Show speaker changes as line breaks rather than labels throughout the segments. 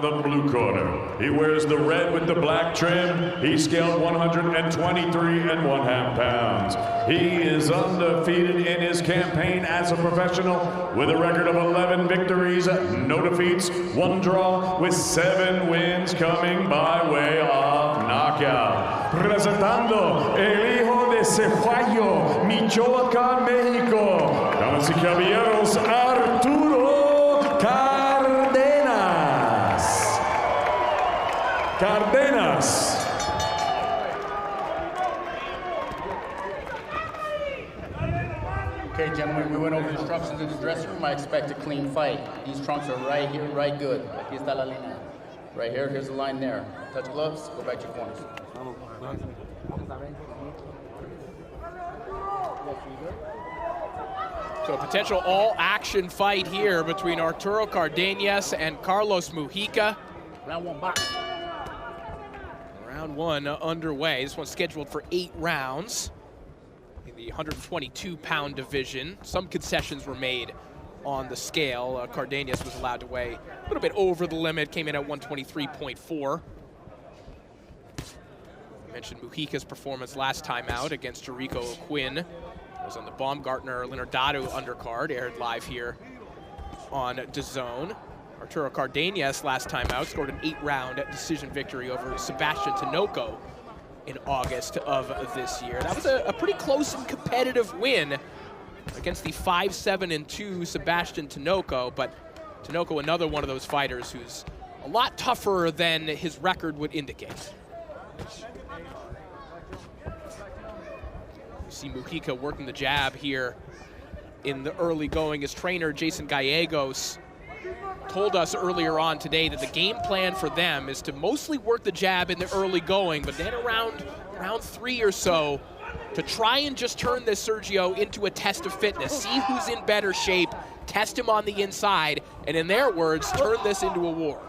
The blue corner. He wears the red with the black trim. He scaled 123.5 pounds. He is undefeated in his campaign as a professional with a record of 11 victories, no defeats, 1 draw, with 7 wins coming by way of knockout. Presentando el hijo de Cejuayo, Michoacán, México. Damas y caballeros, Arturo Cardenas.
Okay, gentlemen, we went over instructions in the dressing room. I expect a clean fight. These trunks are right here, right good. Aquí está la línea. Right here, here's the line there. Touch gloves, go back to your corners.
So a potential all-action fight here between Arturo Cardenas and Carlos Mujica.
Round 1 box.
Round 1 underway. This one's scheduled for 8 rounds in the 122-pound division. Some concessions were made on the scale. Cardenas was allowed to weigh a little bit over the limit, came in at 123.4. I mentioned Mujica's performance last time out against Jericho Quinn. It was on the Baumgartner-Linardado undercard, aired live here on DAZN. Arturo Cardenas last time out scored an 8-round decision victory over Sebastian Tinoco in August of this year. That was a pretty close and competitive win against the 5-7-2 Sebastian Tinoco, but Tinoco, another one of those fighters who's a lot tougher than his record would indicate. You see Mujica working the jab here in the early going. His trainer, Jason Gallegos, told us earlier on today that the game plan for them is to mostly work the jab in the early going, but then around round 3 or so, to try and just turn this Sergio into a test of fitness. See who's in better shape, test him on the inside, and in their words, turn this into a war.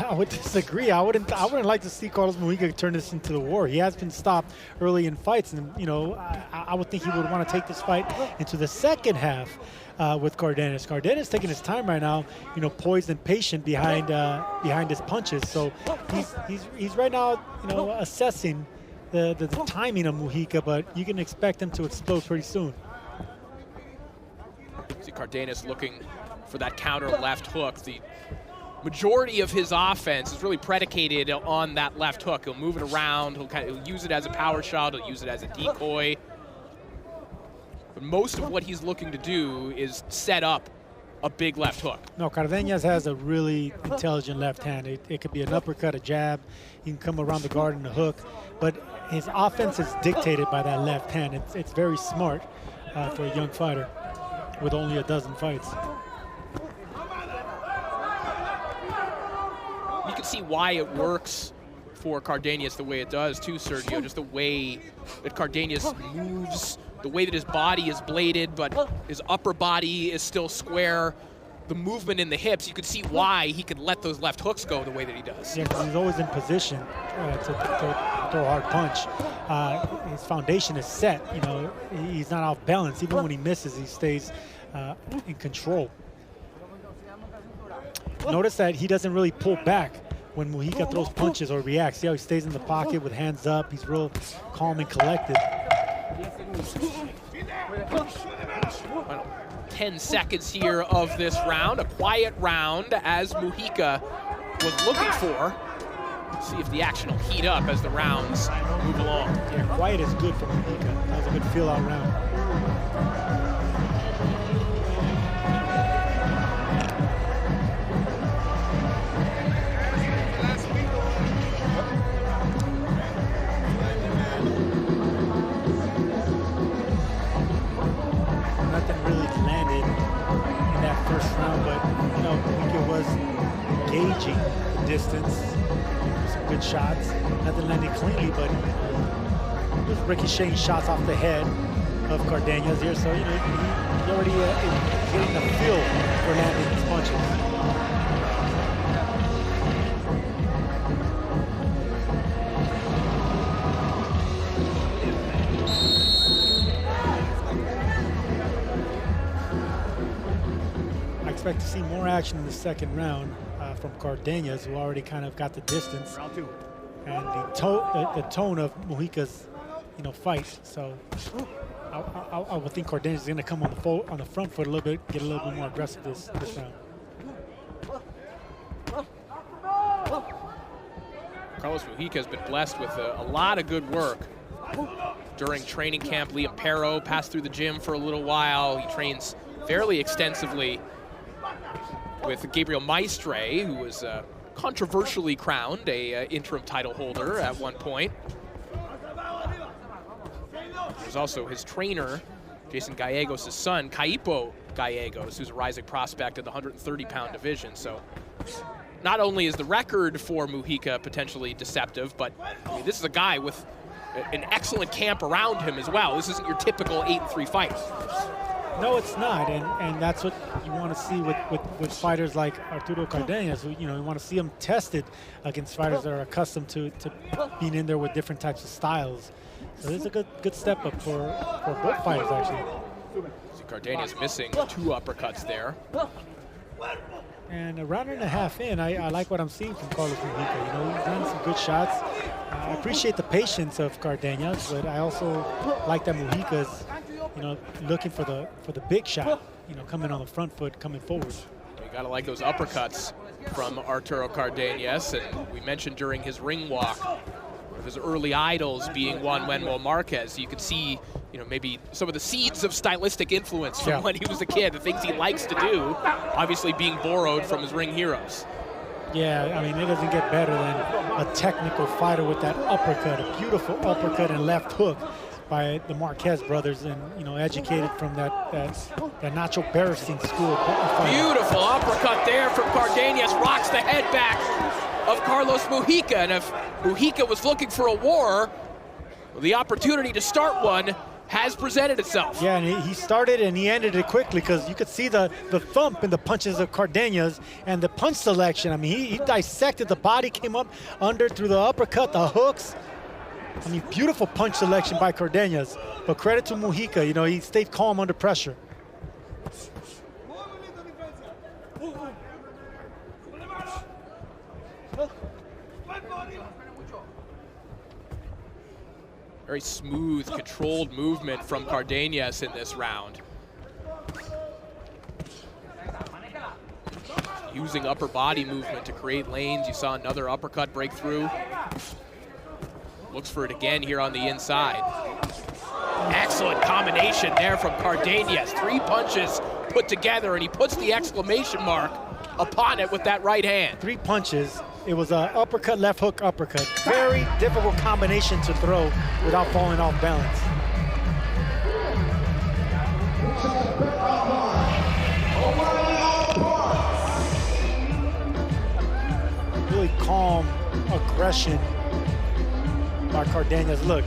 I would disagree. I wouldn't like to see Carlos Mujica turn this into the war. He has been stopped early in fights, and I would think he would want to take this fight into the second half with Cardenas. Cardenas taking his time right now, poised and patient behind his punches. So he's right now, assessing the timing of Mujica, but you can expect him to explode pretty soon.
See Cardenas looking for that counter left hook. The majority of his offense is really predicated on that left hook. He'll move it around, he'll use it as a power shot, he'll use it as a decoy. But most of what he's looking to do is set up a big left hook.
No, Cardenas has a really intelligent left hand. It could be an uppercut, a jab. He can come around the guard and a hook. But his offense is dictated by that left hand. It's very smart for a young fighter with only a dozen fights.
You can see why it works for Cardenas the way it does too, Sergio. Just the way that Cardenas moves, the way that his body is bladed, but his upper body is still square. The movement in the hips, you can see why he could let those left hooks go the way that he does.
Yeah, because he's always in position to throw a hard punch. His foundation is set. He's not off balance. Even when he misses, he stays in control. Notice that he doesn't really pull back when Mujica throws punches or reacts. See how he stays in the pocket with hands up. He's real calm and collected.
10 seconds here of this round, a quiet round as Mujica was looking for. Let's see if the action will heat up as the rounds move along.
Yeah, quiet is good for Mujica. That was a good feel-out round. Nothing really landed in that first round, but Mujica was gauging the distance. Some good shots. Nothing landed cleanly, but it was ricocheting shots off the head of Cardenas here, so he's already getting the feel for landing his punches. I expect to see more action in the second round. from Cardenas, who already kind of got the distance.
Round 2.
And the tone of Mujica's, fight. So I would think Cardenas is going to come on the front foot a little bit, get a little bit more aggressive this round.
Carlos Mujica has been blessed with a lot of good work during training camp. Liam Perro passed through the gym for a little while. He trains fairly extensively with Gabriel Maestre, who was controversially crowned a interim title holder at one point. There's also his trainer, Jason Gallegos' son, Caipo Gallegos, who's a rising prospect in the 130-pound division. So not only is the record for Mujica potentially deceptive, but I mean, this is a guy with an excellent camp around him as well. This isn't your typical 8-3 fight.
No, it's not, and that's what you want to see with fighters like Arturo Cardenas, who you want to see them tested against fighters that are accustomed to being in there with different types of styles. So this is a good step up for both fighters, actually.
See Cardenas missing 2 uppercuts there.
And a round and a half in, I like what I'm seeing from Carlos Mujica. He's done some good shots. I appreciate the patience of Cardenas, but I also like that Mujica's looking for the big shot, coming on the front foot, coming forward.
You gotta like those uppercuts from Arturo Cardenas, and we mentioned during his ring walk, one of his early idols being Juan Manuel Marquez. You could see, maybe some of the seeds of stylistic influence from when he was a kid, the things he likes to do, obviously being borrowed from his ring heroes.
Yeah, I mean, it doesn't get better than a technical fighter with that uppercut, a beautiful uppercut and left hook by the Marquez brothers, and educated from that Nacho Beristain school.
Beautiful uppercut there from Cardenas, rocks the head back of Carlos Mujica, and if Mujica was looking for a war, the opportunity to start one has presented itself.
Yeah, and he started and he ended it quickly, because you could see the thump in the punches of Cardenas and the punch selection. I mean, he dissected the body, came up under through the uppercut, the hooks. I mean, beautiful punch selection by Cardenas, but credit to Mujica, he stayed calm under pressure.
Very smooth, controlled movement from Cardenas in this round. Using upper body movement to create lanes. You saw another uppercut break through. Looks for it again here on the inside. Excellent combination there from Cardenas. 3 punches put together, and he puts the exclamation mark upon it with that right hand.
3 punches. It was an uppercut, left hook, uppercut. Very difficult combination to throw without falling off balance. Really calm aggression by Cardenas. Look,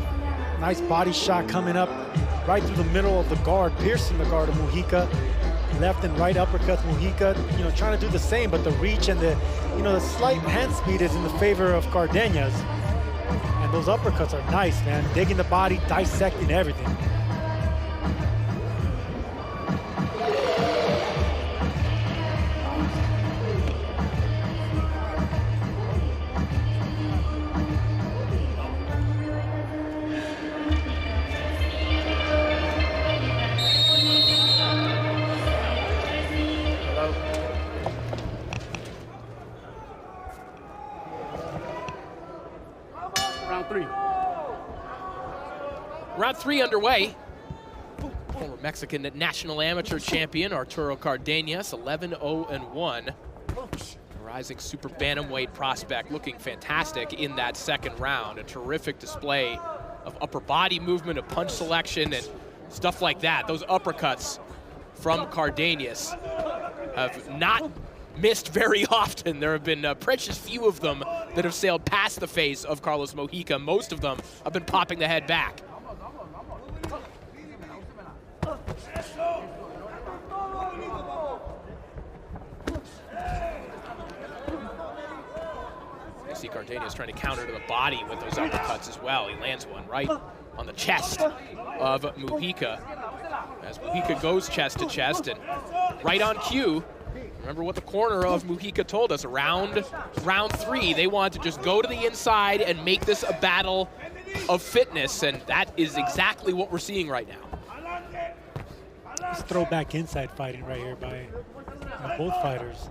nice body shot coming up right through the middle of the guard, piercing the guard of Mujica. Left and right uppercuts. Mujica, trying to do the same, but the reach and the slight hand speed is in the favor of Cardenas. And those uppercuts are nice, man. Digging the body, dissecting everything.
Round 3 underway. Former Mexican national amateur champion Arturo Cardenas, 11-0-1. Rising super bantamweight prospect, looking fantastic in that second round. A terrific display of upper body movement, of punch selection, and stuff like that. Those uppercuts from Cardenas have not missed very often. There have been a precious few of them that have sailed past the face of Carlos Mujica. Most of them have been popping the head back. You see Cardenas trying to counter to the body with those uppercuts as well. He lands one right on the chest of Mujica as Mujica goes chest to chest, and right on cue, Remember what the corner of Mujica told us. Round 3, they want to just go to the inside and make this a battle of fitness, and that is exactly what we're seeing right now.
This throwback inside fighting right here by both fighters.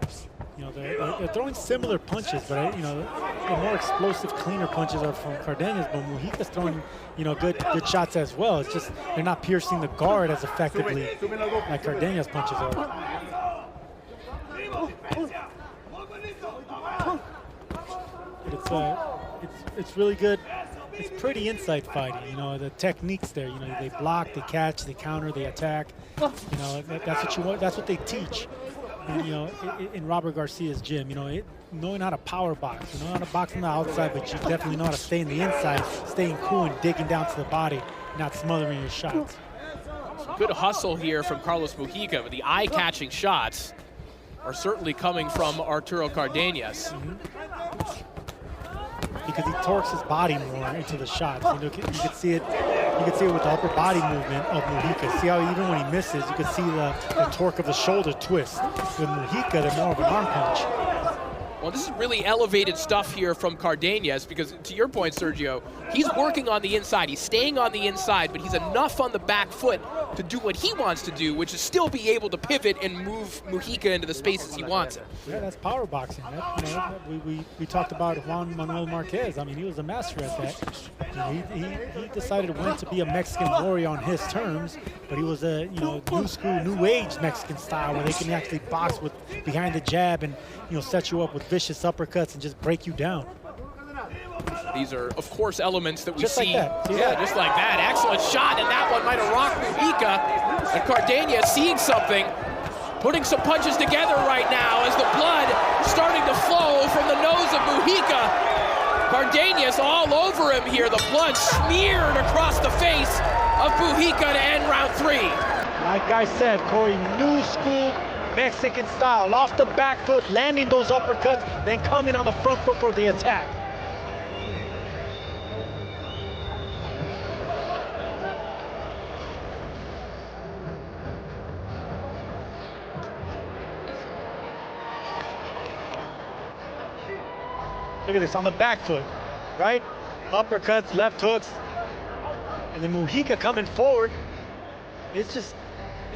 You know, they're throwing similar punches, but you know, the more explosive, cleaner punches are from Cardenas, but Mujica's throwing, you know, good shots as well. It's just they're not piercing the guard as effectively like Cardenas' punches are. It's really good. It's pretty inside fighting. You know, the techniques there. You know, they block, they catch, they counter, they attack. You know, that's what you want. That's what they teach. And, you know, in Robert Garcia's gym, you know, knowing how to power box, you know how to box on the outside, but you definitely know how to stay in the inside, staying cool and digging down to the body, not smothering your shots.
Some good hustle here from Carlos Mujica, but the eye-catching shots are certainly coming from Arturo Cardenas.
Because he torques his body more into the shots. You know, you can see it. You can see it with the upper body movement of Mujica. See how even when he misses, you can see the torque of the shoulder twist. With Mujica, they're more of an arm punch.
Well, this is really elevated stuff here from Cardenas because, to your point, Sergio, he's working on the inside. He's staying on the inside, but he's enough on the back foot to do what he wants to do, which is still be able to pivot and move Mujica into the spaces he wants it.
Yeah, that's power boxing. You know, we talked about Juan Manuel Marquez. I mean, he was a master at that. You know, he decided when to be a Mexican warrior on his terms, but he was a new school, new age Mexican style where they can actually box with behind the jab and set you up with vicious uppercuts and just break you down.
These are, of course, elements that we
just
see.
Like that.
Yeah, just like that. Excellent shot, and that one might have rocked Mujica. And Cardenas seeing something, putting some punches together right now as the blood starting to flow from the nose of Mujica. Cardenas all over him here. The blood smeared across the face of Mujica to end round 3.
Like I said, Corey, new school Mexican style, off the back foot, landing those uppercuts, then coming on the front foot for the attack. Look at this, on the back foot, right? Uppercuts, left hooks, and then Mujica coming forward. It's just,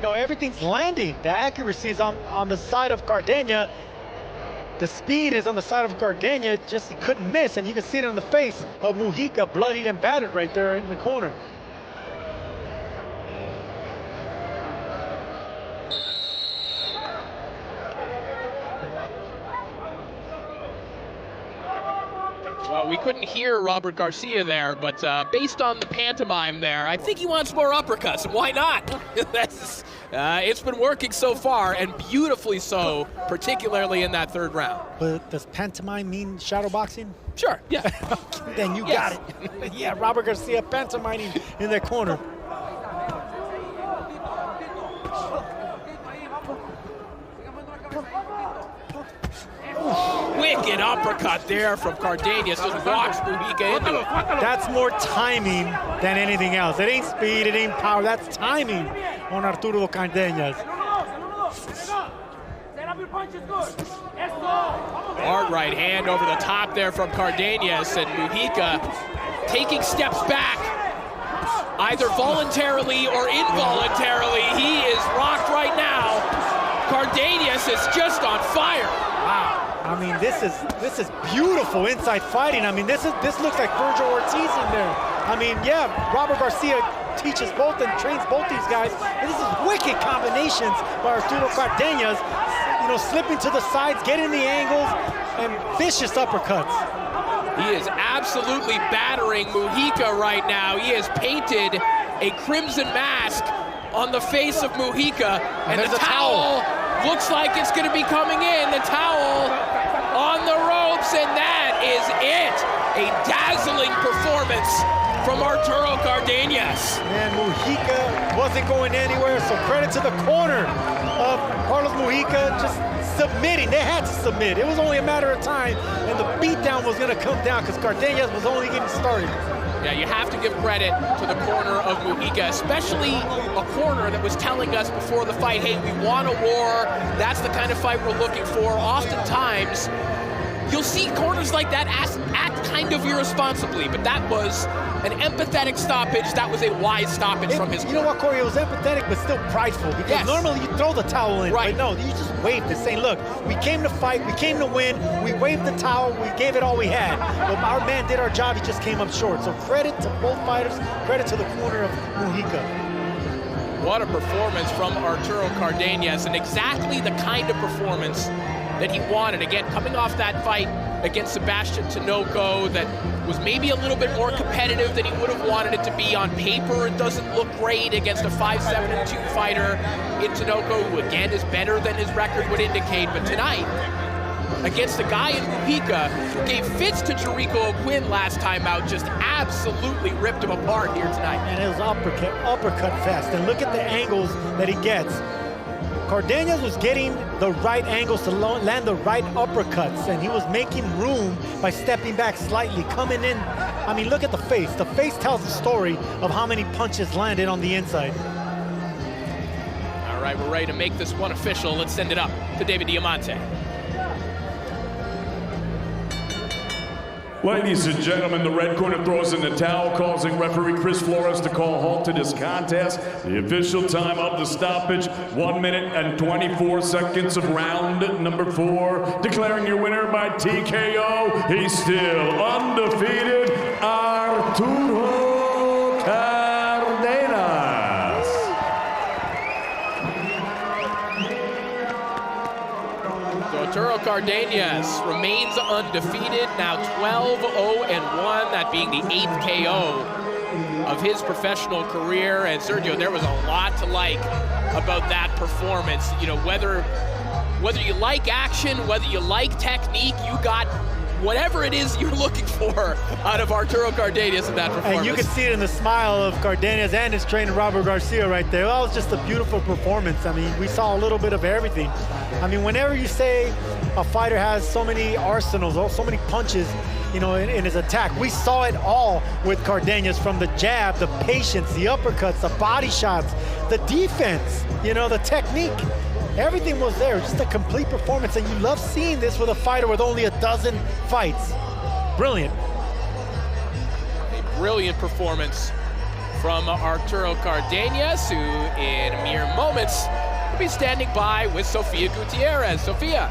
everything's landing. The accuracy is on the side of Cardenas. The speed is on the side of Cardenas. Just he couldn't miss, and you can see it on the face of Mujica, bloodied and battered right there in the corner.
Well, we couldn't hear Robert Garcia there, but based on the pantomime there, I think he wants more uppercuts. Why not? It's been working so far, and beautifully so, particularly in that third round.
But does pantomime mean shadow boxing?
Sure, yeah.
Then you got it. Yeah, Robert Garcia pantomiming in that corner.
Wicked uppercut there from Cardenas, just walks Mujica into it.
That's more timing than anything else. It ain't speed, it ain't power, that's timing on Arturo Cardenas.
Hard right hand over the top there from Cardenas, and Mujica taking steps back, either voluntarily or involuntarily. He is rocked right now. Cardenas is just on fire.
Wow. I mean, this is beautiful inside fighting. I mean, this looks like Virgil Ortiz in there. I mean, yeah, Robert Garcia teaches both and trains both these guys. And this is wicked combinations by Arturo Cardenas. Slipping to the sides, getting the angles, and vicious uppercuts.
He is absolutely battering Mujica right now. He has painted a crimson mask on the face of Mujica, and the towel looks like it's going to be coming in. The towel on the ropes, and that is it. A dazzling performance from Arturo Cardenas.
And Mujica wasn't going anywhere, so credit to the corner of Carlos Mujica just submitting. They had to submit. It was only a matter of time, and the beatdown was going to come down because Cardenas was only getting started.
Yeah, you have to give credit to the corner of Mujica, especially a corner that was telling us before the fight, hey, we want a war. That's the kind of fight we're looking for. Oftentimes, you'll see corners like that act kind of irresponsibly, but that was an empathetic stoppage. That was a wise stoppage from his corner.
You know what, Corey? It was empathetic, but still prideful. Because normally you throw the towel in,
right?
But no, you just waved it, saying, "Look, we came to fight. We came to win. We waved the towel. We gave it all we had. But our man did our job. He just came up short." So credit to both fighters. Credit to the corner of Mujica.
What a performance from Arturo Cardenas, and exactly the kind of performance that he wanted. Again, coming off that fight against Sebastian Tinoco that was maybe a little bit more competitive than he would have wanted it to be. On paper, it doesn't look great against a 5-7-2 fighter in Tinoco, who again is better than his record would indicate. But tonight, against a guy in Mujica who gave fits to Jericho Quinn last time out, just absolutely ripped him apart here tonight.
And it was uppercut fest. And look at the angles that he gets. Cardenas was getting the right angles to land the right uppercuts, and he was making room by stepping back slightly, coming in. I mean, look at the face. The face tells the story of how many punches landed on the inside.
All right, we're ready to make this one official. Let's send it up to David Diamante.
Ladies and gentlemen, the red corner throws in the towel, causing referee Chris Flores to call halt to this contest. The official time of the stoppage, 1 minute and 24 seconds of round number 4. Declaring your winner by TKO, he's still undefeated, Arturo Cardenas.
Arturo Cardenas remains undefeated, now 12-0-1, that being the 8th KO of his professional career. And Sergio, there was a lot to like about that performance. You know, whether you like action, whether you like technique, you got whatever it is you're looking for out of Arturo Cardenas in that performance.
And you can see it in the smile of Cardenas and his trainer, Robert Garcia, right there. That was just a beautiful performance. I mean, we saw a little bit of everything. I mean, whenever you say a fighter has so many arsenals, so many punches, you know, in his attack, we saw it all with Cardenas, from the jab, the patience, the uppercuts, the body shots, the defense, you know, the technique. Everything was there, just a complete performance, and you love seeing this with a fighter with only 12 fights. Brilliant.
A brilliant performance from Arturo Cardenas, who in mere moments will be standing by with Sofia Gutierrez. Sofia.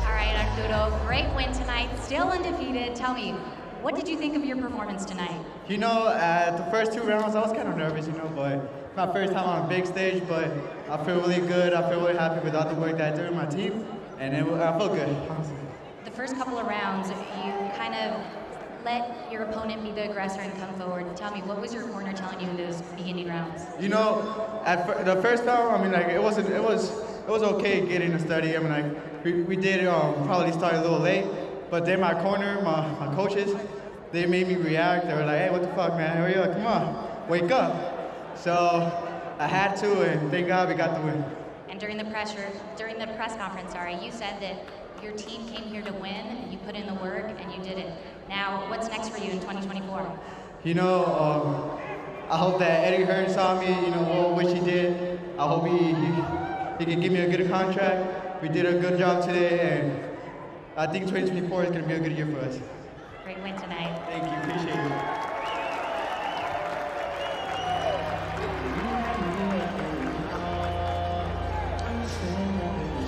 All right, Arturo, great win tonight, still undefeated. Tell me, what did you think of your performance tonight?
You know, at the first 2 rounds, I was kind of nervous, you know, but my first time on a big stage, but I feel really good. I feel really happy with all the work that I did with my team, and I feel good, honestly.
The first couple of rounds, you kind of let your opponent be the aggressor and come forward. Tell me, what was your corner telling you in those beginning rounds?
You know, at the first round, I mean, like, it was okay getting a study. I mean, like, we did probably start a little late, but then my corner, my coaches, they made me react. They were like, hey, what the fuck, man? Hurry up, come on, wake up. So I had to, and thank God we got the win.
And during the press conference, you said that your team came here to win, you put in the work, and you did it. Now, what's next for you in 2024?
You know, I hope that Eddie Hearn saw me, you know, what he did. I hope he can give me a good contract. We did a good job today, and I think 2024 is going to be a good year for us.
Great win tonight.
Thank you, appreciate it.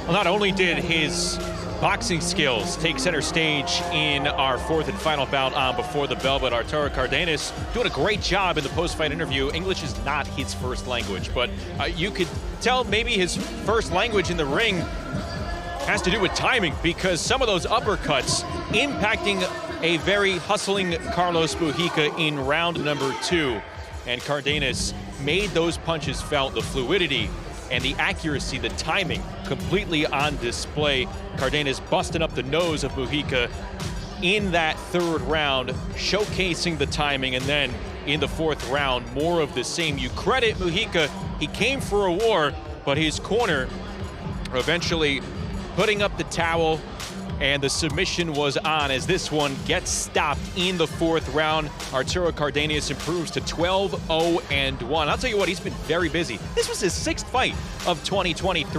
Well, not only did his boxing skills take center stage in our 4th and final bout on Before the Bell, but Arturo Cardenas doing a great job in the post-fight interview. English is not his first language, but you could tell maybe his first language in the ring has to do with timing, because some of those uppercuts impacting a very hustling Carlos Mujica in round number 2. And Cardenas made those punches felt, the fluidity and the accuracy, the timing, completely on display. Cardenas busting up the nose of Mujica in that 3rd round, showcasing the timing, and then in the 4th round, more of the same. You credit Mujica, he came for a war, but his corner eventually putting up the towel And the submission was on as this one gets stopped in the 4th round. Arturo Cardenas improves to 12-0-1. I'll tell you what, he's been very busy. This was his 6th fight of 2023.